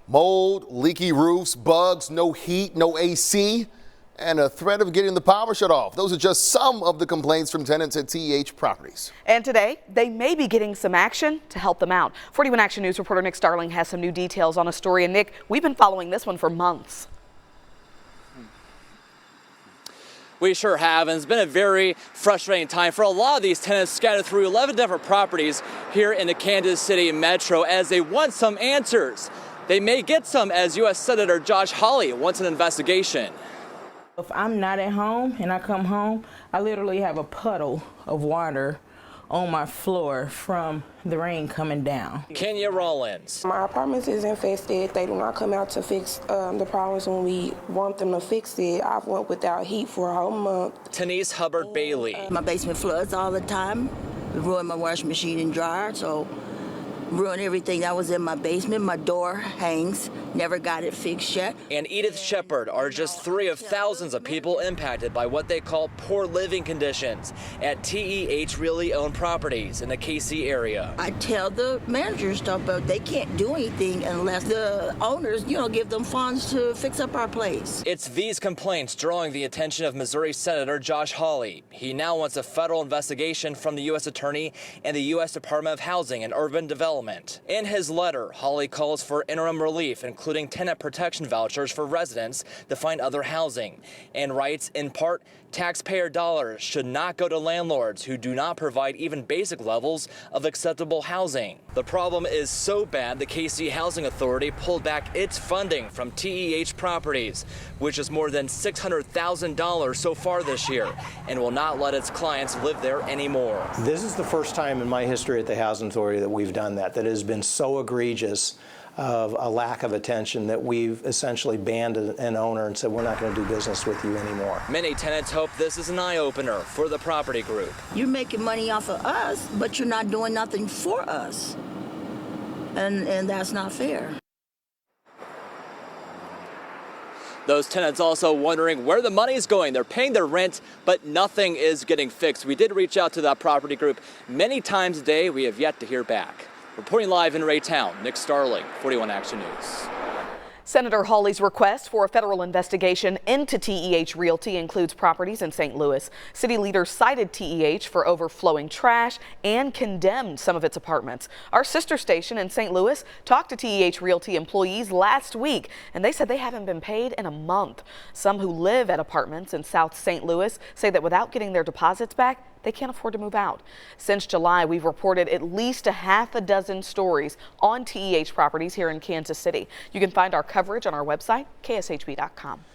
Mold, leaky roofs, bugs, no heat, no AC, and a threat of getting the power shut off. Those are just some of the complaints from tenants at TEH Properties. And today, they may be getting some action to help them out. 41 Action News reporter Nick Starling has some new details on a story. And Nick, we've been following this one for months. We sure have, and it's been a very frustrating time for a lot of these tenants scattered through 11 different properties here in the Kansas City metro as they want some answers. They may get some as U.S. Senator Josh Hawley wants an investigation. If I'm not at home and I come home, I literally have a puddle of water on my floor from the rain coming down. Kenya Rollins. My apartment is infested. They do not come out to fix the problems when we want them to fix it. I've went without heat for a whole month. Denise Hubbard Bailey. My basement floods all the time. It ruined my washing machine and dryer, so ruined everything that was in my basement. My door hangs, never got it fixed yet. And Edith Shepard are just 3 of thousands of people impacted by what they call poor living conditions at TEH Realty owned properties in the KC area. I tell the managers stuff, but they can't do anything unless the owners, give them funds to fix up our place. It's these complaints drawing the attention of Missouri Senator Josh Hawley. He now wants a federal investigation from the U.S. Attorney and the U.S. Department of Housing and Urban Development. In his letter, Hawley calls for interim relief, including tenant protection vouchers for residents to find other housing, and writes, in part, taxpayer dollars should not go to landlords who do not provide even basic levels of acceptable housing. The problem is so bad the KC Housing Authority pulled back its funding from TEH Properties, which is more than $600,000 so far this year, and will not let its clients live there anymore. This is the first time in my history at the Housing Authority that we've done that has been so egregious of a lack of attention that we've essentially banned an owner and said, we're not going to do business with you anymore. Many tenants hope this is an eye-opener for the property group. You're making money off of us, but you're not doing nothing for us. And that's not fair. Those tenants also wondering where the money is going. They're paying their rent, but nothing is getting fixed. We did reach out to that property group many times a day. We have yet to hear back. Reporting live in Raytown, Nick Starling, 41 Action News. Senator Hawley's request for a federal investigation into TEH Realty includes properties in St. Louis. City leaders cited TEH for overflowing trash and condemned some of its apartments. Our sister station in St. Louis talked to TEH Realty employees last week, and they said they haven't been paid in a month. Some who live at apartments in South St. Louis say that without getting their deposits back, they can't afford to move out. Since July, we've reported at least a half a dozen stories on TEH properties here in Kansas City. You can find our coverage on our website, kshb.com.